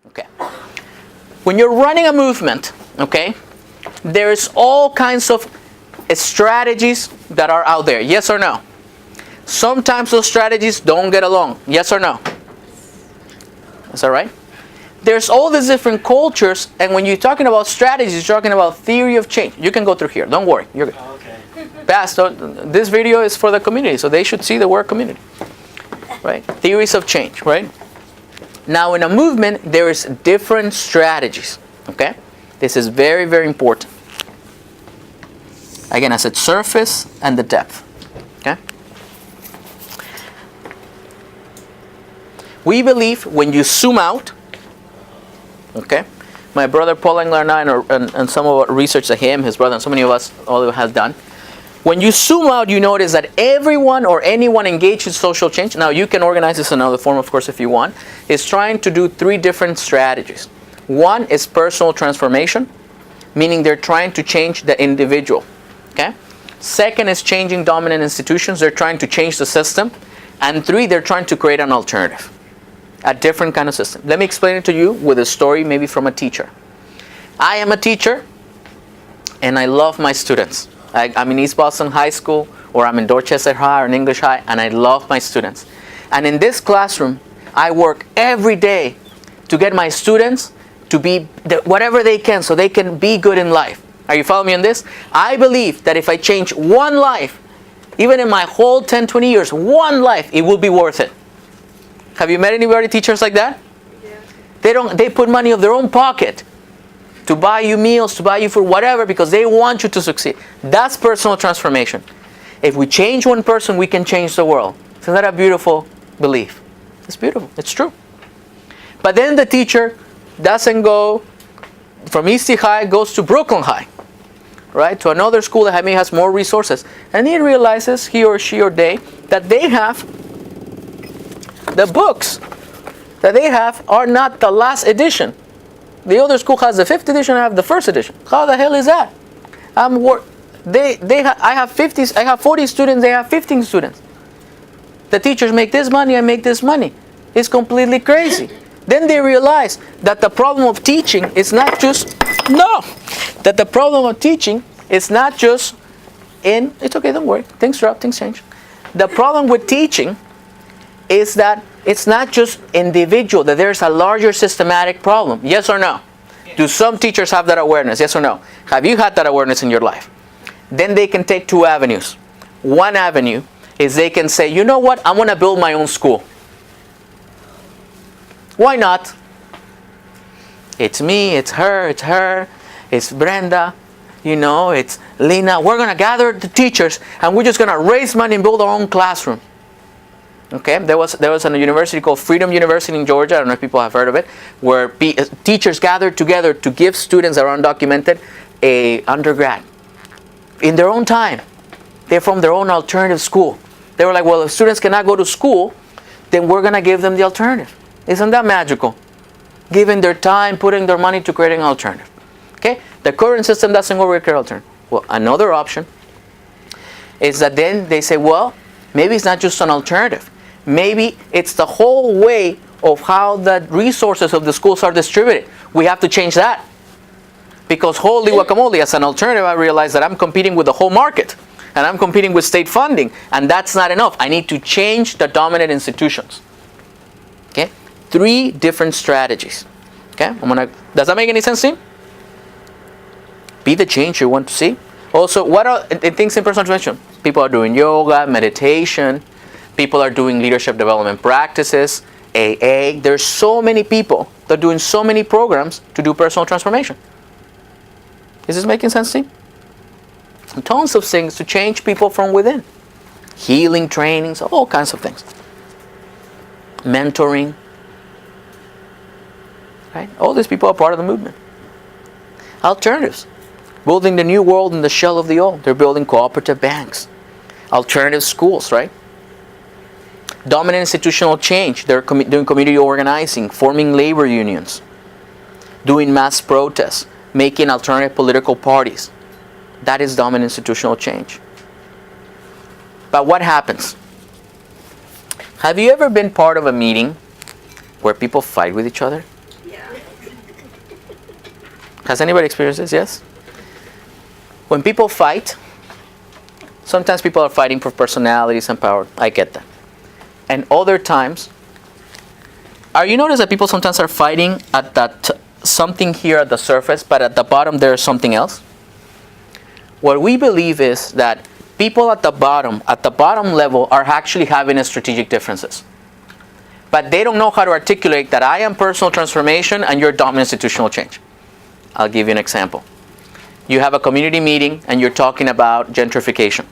Okay. When you're running a movement, okay, there's all kinds of strategies that are out there. Yes or no? Sometimes those strategies don't get along. Yes or no? Is that right? There's all these different cultures, and when you're talking about strategies, you're talking about theory of change. You can go through here. Don't worry. You're good. Okay. Pastor, this video is for the community, so they should see the word community. Right? Theories of change, right? Now, in a movement, there is different strategies. Okay? This is very, very important. Again, I said surface and the depth. Okay? We believe when you zoom out, okay? My brother Paul Engler and I, and some of our research that his brother, and so many of us, all of us has done. When you zoom out, you notice that everyone or anyone engaged in social change, now you can organize this in another form, of course, if you want, is trying to do 3 different strategies. One is personal transformation, meaning they're trying to change the individual. Okay? Second is changing dominant institutions. They're trying to change the system. And 3, they're trying to create an alternative. A different kind of system. Let me explain it to you with a story maybe from a teacher. I am a teacher and I love my students. I'm in East Boston High School, or I'm in Dorchester High or in English High, and I love my students. And in this classroom, I work every day to get my students to be whatever they can so they can be good in life. Are you following me on this? I believe that if I change one life, even in my whole 10, 20 years, one life, it will be worth it. Have you met anybody, teachers like that? Yeah. They put money of their own pocket to buy you meals, to buy you food, whatever, because they want you to succeed. That's personal transformation. If we change one person, we can change the world. Isn't that a beautiful belief? It's beautiful. It's true. But then the teacher doesn't go from East High, goes to Brooklyn High, right? To another school that maybe has more resources. And he realizes, he or she or they, that they have the books that they have are not the last edition. The other school has the 5th edition, I have the 1st edition. How the hell is that? I have 40 students, they have 15 students. The teachers make this money, I make this money. It's completely crazy. Then they realize that the problem of teaching is not just, that the problem of teaching is not just in, it's okay, don't worry, things drop, things change. The problem with teaching is that it's not just individual, that there's a larger systematic problem. Yes or no? Yes. Do some teachers have that awareness? Yes or no? Have you had that awareness in your life? Then they can take 2 avenues. One avenue is they can say, you know what, I'm going to build my own school. Why not? It's me, it's her, it's Brenda, it's Lena. We're going to gather the teachers and we're just going to raise money and build our own classroom. Okay, there was a university called Freedom University in Georgia. I don't know if people have heard of it, where teachers gathered together to give students that are undocumented a undergrad in their own time. They're from their own alternative school. They were like, well, if students cannot go to school, then we're going to give them the alternative. Isn't that magical? Giving their time, putting their money to creating an alternative. Okay, the current system doesn't work with create alternative. Well, another option is that then they say, well, maybe it's not just an alternative. Maybe it's the whole way of how the resources of the schools are distributed. We have to change that. Because holy guacamole, as an alternative, I realize that I'm competing with the whole market. And I'm competing with state funding. And that's not enough. I need to change the dominant institutions. Okay? 3 different strategies. Okay? Does that make any sense to you? Be the change you want to see. Also, what are things in personal transformation? People are doing yoga, meditation. People are doing leadership development practices, AA. There's so many people that are doing so many programs to do personal transformation. Is this making sense to you? Tons of things to change people from within. Healing trainings, all kinds of things. Mentoring. Right? All these people are part of the movement. Alternatives. Building the new world in the shell of the old. They're building cooperative banks. Alternative schools, right? Dominant institutional change. They're doing community organizing, forming labor unions, doing mass protests, making alternative political parties. That is dominant institutional change. But what happens? Have you ever been part of a meeting where people fight with each other? Yeah. Has anybody experienced this? Yes? When people fight, sometimes people are fighting for personalities and power. I get that. And other times, you notice that people sometimes are fighting at that something here at the surface, but at the bottom there is something else? What we believe is that people at the bottom level, are actually having strategic differences. But they don't know how to articulate that I am personal transformation and you're dominant institutional change. I'll give you an example. You have a community meeting and you're talking about gentrification.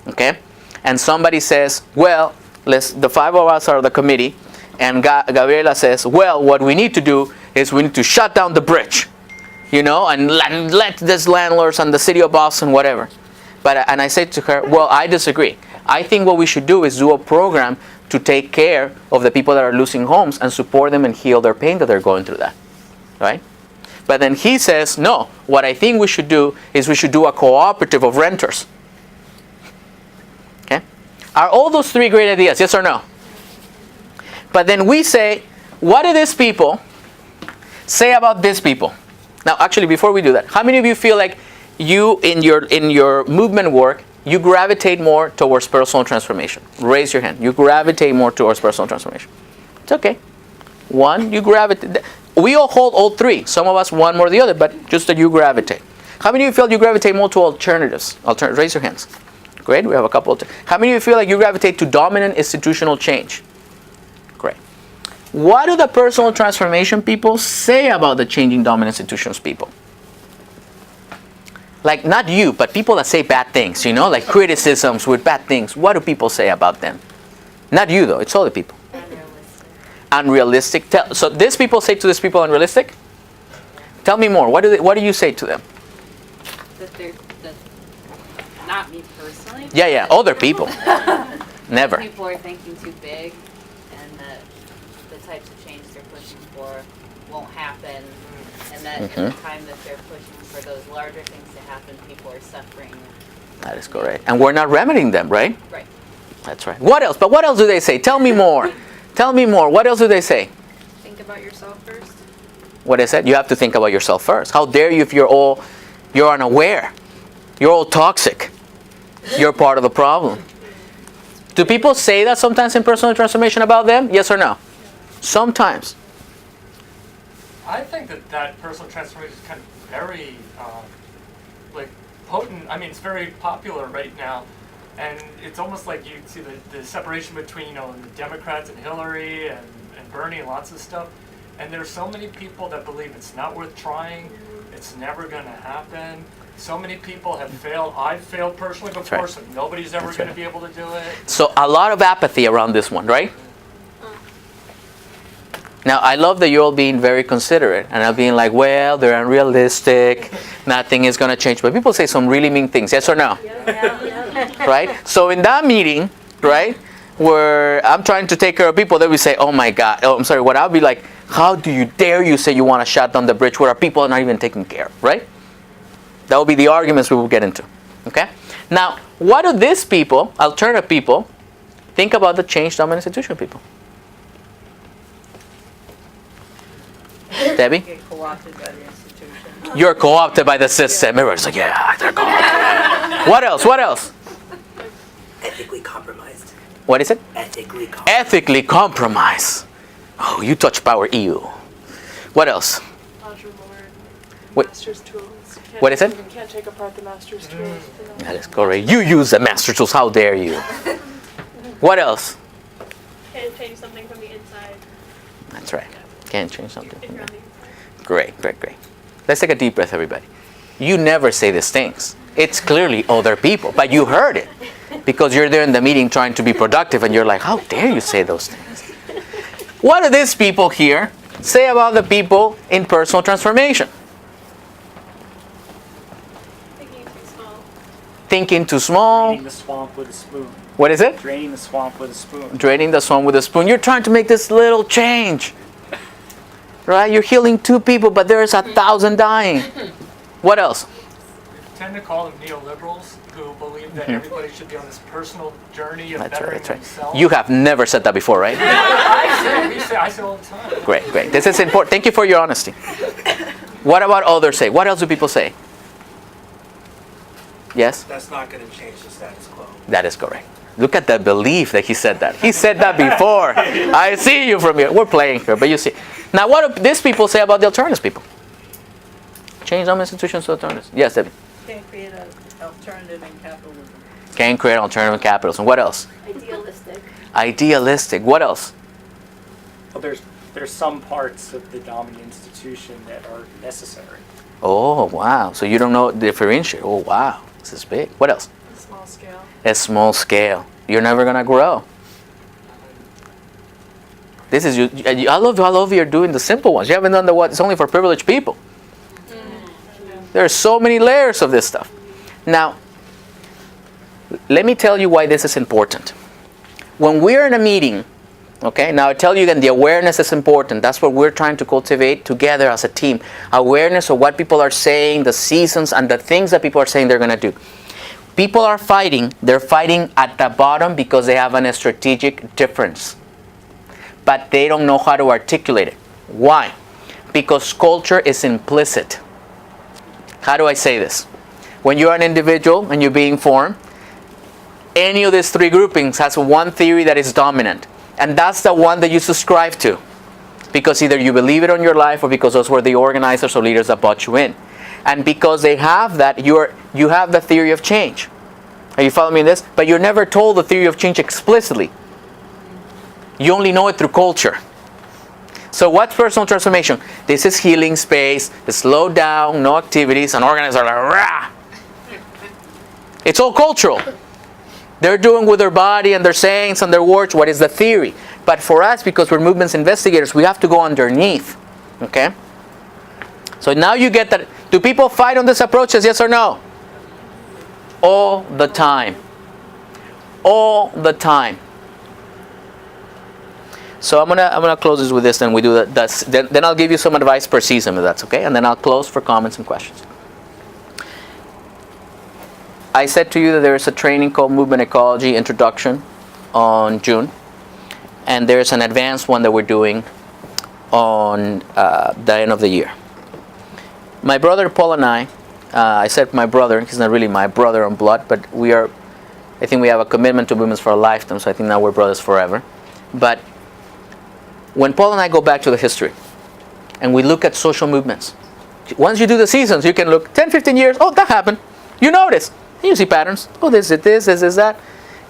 Okay? And somebody says, well, the 5 of us are the committee, and Gabriela says, well, what we need to do is we need to shut down the bridge, and let these landlords and the city of Boston, whatever. And I said to her, well, I disagree. I think what we should do is do a program to take care of the people that are losing homes and support them and heal their pain that they're going through that, right? But then he says, no, what I think we should do is we should do a cooperative of renters. Okay? Are all those 3 great ideas, yes or no? But then we say, what do these people say about these people? Now, actually, before we do that, how many of you feel like you, in your movement work, you gravitate more towards personal transformation? Raise your hand. You gravitate more towards personal transformation. It's okay. 1, you gravitate. We all hold all 3. Some of us one more than the other, but just that you gravitate. How many of you feel you gravitate more to alternatives? Raise your hands. Great. We have a couple. How many of you feel like you gravitate to dominant institutional change? Great. What do the personal transformation people say about the changing dominant institutions people? Like, not you, but people that say bad things, like criticisms with bad things. What do people say about them? Not you, though. It's other people. Unrealistic. So these people say to these people unrealistic? Tell me more. What do you say to them? That not me personally. Yeah, other people. Never. People are thinking too big, and that the types of change they're pushing for won't happen, and that in the time that they're pushing for those larger things to happen, people are suffering. That is correct. And we're not remedying them, right? Right. That's right. What else? But what else do they say? Tell me more. Tell me more. What else do they say? Think about yourself first. What is it? You have to think about yourself first. How dare you if you're unaware. You're all toxic. You're part of the problem. Do people say that sometimes in personal transformation about them? Yes or no? Sometimes. I think that personal transformation is kind of very potent. I mean, it's very popular right now. And it's almost like you see the separation between, the Democrats and Hillary and Bernie and lots of stuff. And there's so many people that believe it's not worth trying. It's never going to happen. So many people have failed. I've failed personally before, right. So nobody's ever going to be able to do it. So a lot of apathy around this one, right? Now, I love that you're all being very considerate and I'm being like, well, they're unrealistic. Nothing is going to change. But people say some really mean things. Yes or no? Yeah. Right? So in that meeting, right, where I'm trying to take care of people, they will say, oh my God. Oh, I'm sorry. What I'll be like, how do you dare you say you want to shut down the bridge where our people are not even taken care of, right? That will be the arguments we will get into. Okay? Now, what do these people, alternative people, think about the change dominant institution people? Debbie? Get co-opted by the institution. You're co-opted by the system. Everybody's like, yeah, they're co-opted. What else? What else? Ethically compromised. What is it? Ethically compromised. Ethically compromised. Oh, you touch power, EU. What else? Module What- master's tools. What is it? You can't take apart the master's tools. That is correct. You use the master tools. How dare you? What else? Can't change something from the inside. That's right. Can't change something. If you're on the inside. Great, great, great. Let's take a deep breath, everybody. You never say these things. It's clearly other people, but you heard it because you're there in the meeting trying to be productive and you're like, how dare you say those things? What do these people here say about the people in personal transformation? Thinking too small. Thinking too small. Draining the swamp with a spoon. What is it? Draining the swamp with a spoon. Draining the swamp with a spoon. You're trying to make this little change. Right? You're healing 2 people, but there's 1,000 dying. What else? We tend to call them neoliberals who believe that everybody should be on this personal journey of That's right, bettering that's right. themselves. You have never said that before, right? I say it all the time. Great, great. This is important. Thank you for your honesty. What about others say? What else do people say? Yes? That's not going to change the status quo. That is correct. Look at the belief that he said that. He said that before. I see you from here. We're playing here, but you see. Now, what do these people say about the alternatives people? Change some institutions to alternatives. Yes, Debbie. Can't create an alternative in capitalism. Can create alternative capitalism. What else? Idealistic. Idealistic. What else? Well, there's some parts of the dominant institution that are necessary. Oh, wow. So you don't know differentiate. Oh, wow. This is big. What else? Small scale. A small scale. You're never going to grow. This is you. I love you're doing the simple ones. You haven't done the what? It's only for privileged people. There are so many layers of this stuff. Now, let me tell you why this is important. When we're in a meeting, okay, now I tell you again, the awareness is important. That's what we're trying to cultivate together as a team. Awareness of what people are saying, the seasons, and the things that people are saying they're going to do. People are fighting. They're fighting at the bottom because they have a strategic difference. But they don't know how to articulate it. Why? Because culture is implicit. How do I say this? When you're an individual and you're being formed, any of these three groupings has one theory that is dominant. And that's the one that you subscribe to. Because either you believe it on your life or because those were the organizers or leaders that brought you in. And because they have that, you have the theory of change. Are you following me in this? But you're never told the theory of change explicitly. You only know it through culture. So what's personal transformation? This is healing space, slow down, no activities, and organizers are like, rah! It's all cultural. They're doing with their body and their sayings and their words what is the theory. But for us, because we're movements investigators, we have to go underneath. Okay? So now you get that. Do people fight on this approach? Yes or no? All the time. All the time. So I'm gonna close this with this, then we do that. Then I'll give you some advice per season, if that's okay, and then I'll close for comments and questions. I said to you that there is a training called Movement Ecology Introduction on June, and there's an advanced one that we're doing on the end of the year. My brother Paul and I said my brother, he's not really my brother on blood, but I think we have a commitment to movements for a lifetime, so I think now we're brothers forever. But when Paul and I go back to the history and we look at social movements, once you do the seasons, you can look 10, 15 years, oh, that happened. You notice. You see patterns. Oh, this is that.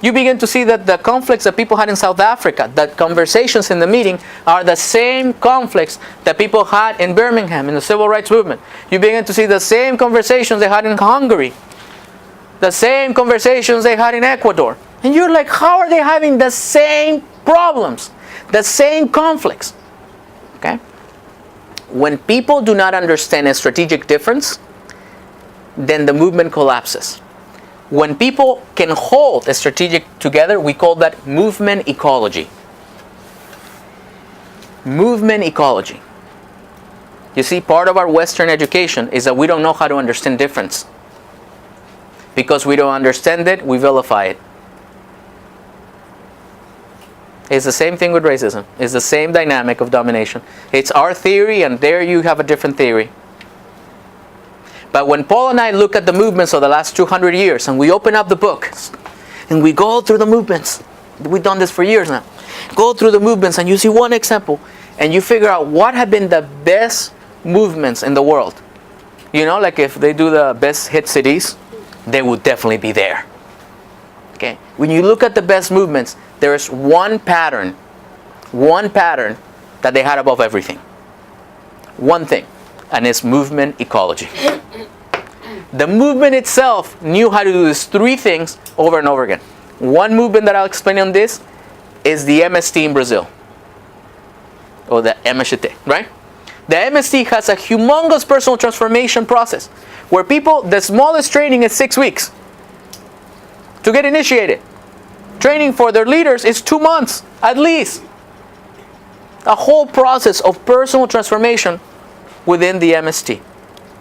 You begin to see that the conflicts that people had in South Africa, that conversations in the meeting are the same conflicts that people had in Birmingham in the civil rights movement. You begin to see the same conversations they had in Hungary, the same conversations they had in Ecuador. And you're like, how are they having the same problems? The same conflicts. Okay? When people do not understand a strategic difference, then the movement collapses. When people can hold a strategic together, we call that movement ecology. Movement ecology. You see, part of our Western education is that we don't know how to understand difference. Because we don't understand it, we vilify it. It's the same thing with racism. It's the same dynamic of domination. It's our theory, and there you have a different theory. But when Paul and I look at the movements of the last 200 years, and we open up the books, and we go through the movements, we've done this for years now, go through the movements, and you see one example, and you figure out what have been the best movements in the world. You know, like if they do the best hit cities, they would definitely be there. Okay? When you look at the best movements, there is one pattern that they had above everything. One thing, and it's movement ecology. The movement itself knew how to do these three things over and over again. One movement that I'll explain on this is the MST in Brazil, or the MST, right? The MST has a humongous personal transformation process where people, the smallest training is 6 weeks to get initiated. Training for their leaders is 2 months, at least. A whole process of personal transformation within the MST.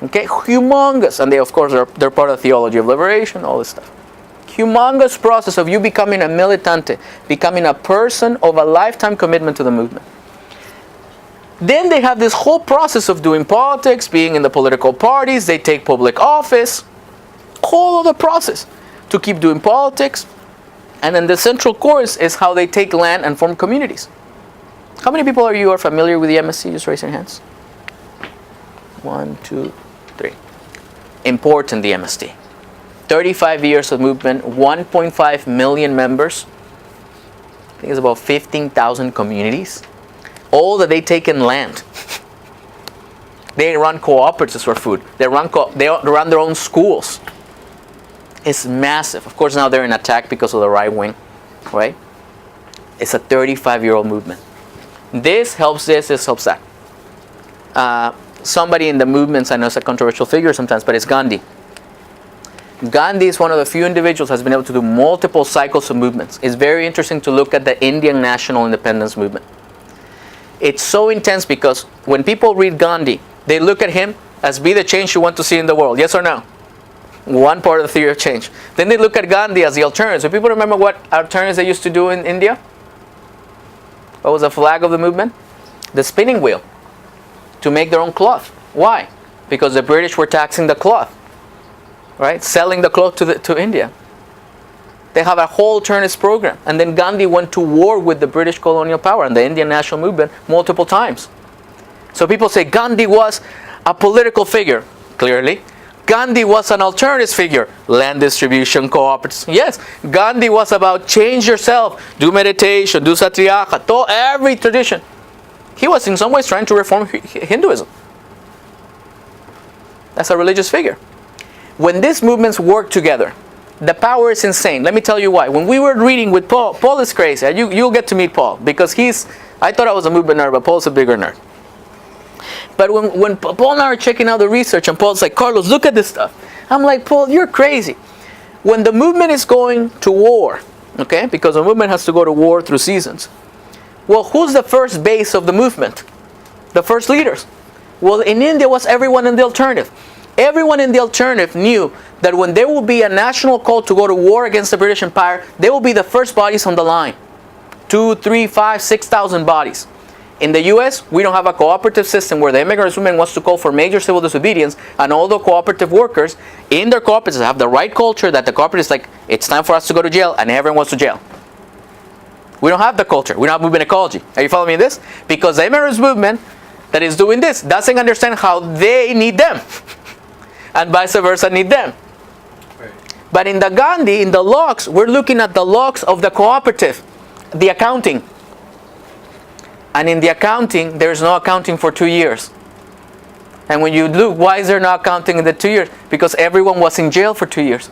Okay, humongous. And they, of course, they're part of theology of liberation, all this stuff. Humongous process of you becoming a militante, becoming a person of a lifetime commitment to the movement. Then they have this whole process of doing politics, being in the political parties, they take public office, whole other process to keep doing politics. And then the central course is how they take land and form communities. How many people are familiar with the MSC? Just raise your hands. 1, 2, 3. Important, the MST. 35 years of movement, 1.5 million members. I think it's about 15,000 communities. All that they take in land. They run cooperatives for food. They run their own schools. It's massive. Of course, now they're in attack because of the right wing, right? It's a 35-year-old movement. This helps that. Somebody in the movements, I know it's a controversial figure sometimes, but it's Gandhi. Gandhi is one of the few individuals who has been able to do multiple cycles of movements. It's very interesting to look at the Indian national independence movement. It's so intense because when people read Gandhi, they look at him as be the change you want to see in the world. Yes or no? One part of the theory of change. Then they look at Gandhi as the alternatives. So people remember what alternatives they used to do in India? What was the flag of the movement? The spinning wheel. To make their own cloth. Why? Because the British were taxing the cloth. Right? Selling the cloth to India. They have a whole alternatives program. And then Gandhi went to war with the British colonial power and the Indian national movement multiple times. So people say Gandhi was a political figure. Clearly. Gandhi was an alternatives figure. Land distribution, cooperatives. Yes, Gandhi was about change yourself. Do meditation, do satyagraha, every tradition. He was in some ways trying to reform Hinduism. That's a religious figure. When these movements work together, the power is insane. Let me tell you why. When we were reading with Paul is crazy. You'll get to meet Paul because I thought I was a movement nerd, but Paul's a bigger nerd. But when Paul and I are checking out the research and Paul's like, Carlos, look at this stuff. I'm like, Paul, you're crazy. When the movement is going to war, okay, because the movement has to go to war through seasons. Well, who's the first base of the movement? The first leaders. Well, in India was everyone in the alternative. Everyone in the alternative knew that when there will be a national call to go to war against the British Empire, they will be the first bodies on the line. 2, 3, 5, 6,000 bodies. In the US, we don't have a cooperative system where the immigrant movement wants to call for major civil disobedience, and all the cooperative workers in their cooperatives have the right culture that the cooperative is like, it's time for us to go to jail, and everyone wants to jail. We don't have the culture. We don't have movement ecology. Are you following me in this? Because the immigrant movement that is doing this doesn't understand how they need them. And vice versa need them. Right. But in the Gandhi, in the logs, we're looking at the logs of the cooperative, the accounting. And in the accounting, there's no accounting for 2 years. And when you look, why is there no accounting in the 2 years? Because everyone was in jail for 2 years.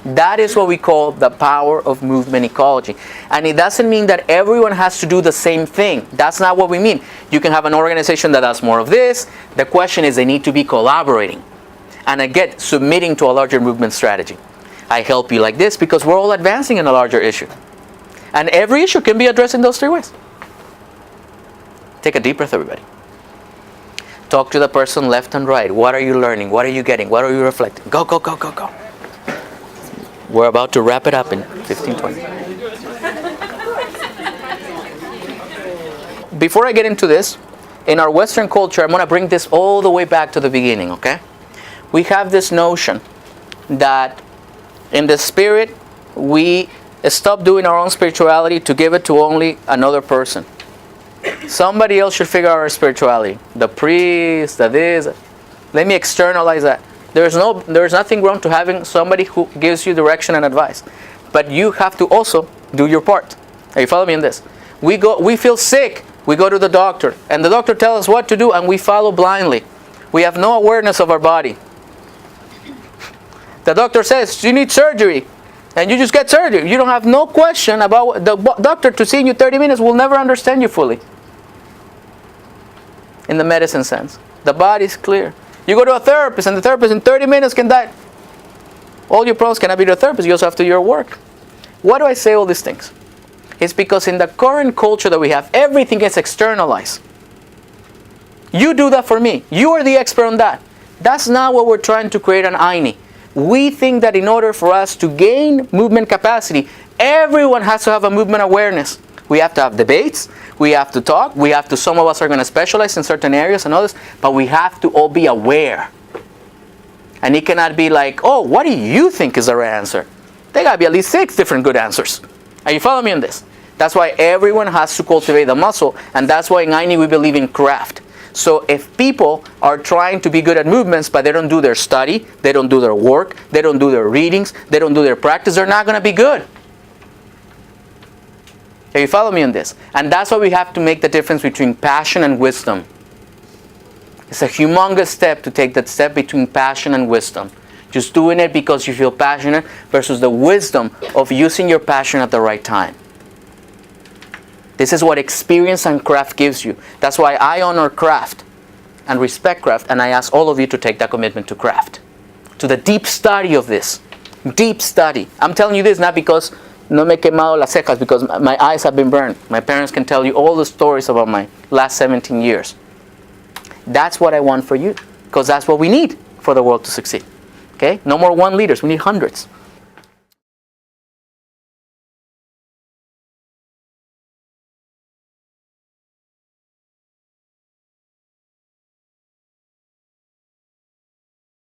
That is what we call the power of movement ecology. And it doesn't mean that everyone has to do the same thing. That's not what we mean. You can have an organization that does more of this. The question is they need to be collaborating. And again, submitting to a larger movement strategy. I help you like this because we're all advancing in a larger issue. And every issue can be addressed in those 3 ways. Take a deep breath, everybody. Talk to the person left and right. What are you learning? What are you getting? What are you reflecting? Go, go, go, go, go. We're about to wrap it up in 15, 20. Before I get into this, in our Western culture, I'm going to bring this all the way back to the beginning, okay? We have this notion that in the spirit, we stop doing our own spirituality to give it to only another person. Somebody else should figure out our spirituality. The priest, the this. Let me externalize that. There's nothing wrong to having somebody who gives you direction and advice. But you have to also do your part. Are you following me in this? We feel sick. We go to the doctor. And the doctor tells us what to do and we follow blindly. We have no awareness of our body. The doctor says, you need surgery. And you just get surgery. You don't have no question about the doctor to see you 30 minutes will never understand you fully. In the medicine sense. The body is clear. You go to a therapist and the therapist in 30 minutes can die. All your problems cannot be the therapist. You also have to do your work. Why do I say all these things? It's because in the current culture that we have, everything gets externalized. You do that for me. You are the expert on that. That's not what we're trying to create an Aini. We think that in order for us to gain movement capacity, everyone has to have a movement awareness. We have to have debates. We have to talk. We have to, some of us are going to specialize in certain areas and others, but we have to all be aware. And it cannot be like, oh, what do you think is the right answer? There got to be at least 6 different good answers. Are you following me on this? That's why everyone has to cultivate the muscle, and that's why in INI we believe in craft. So if people are trying to be good at movements, but they don't do their study, they don't do their work, they don't do their readings, they don't do their practice, they're not going to be good. Can you follow me on this? And that's why we have to make the difference between passion and wisdom. It's a humongous step to take that step between passion and wisdom. Just doing it because you feel passionate versus the wisdom of using your passion at the right time. This is what experience and craft gives you. That's why I honor craft and respect craft, and I ask all of you to take that commitment to craft. To the deep study of this. Deep study. I'm telling you this not because no me he quemado las cejas, because my eyes have been burned. My parents can tell you all the stories about my last 17 years. That's what I want for you, because that's what we need for the world to succeed. Okay? No more 1 leaders, we need hundreds.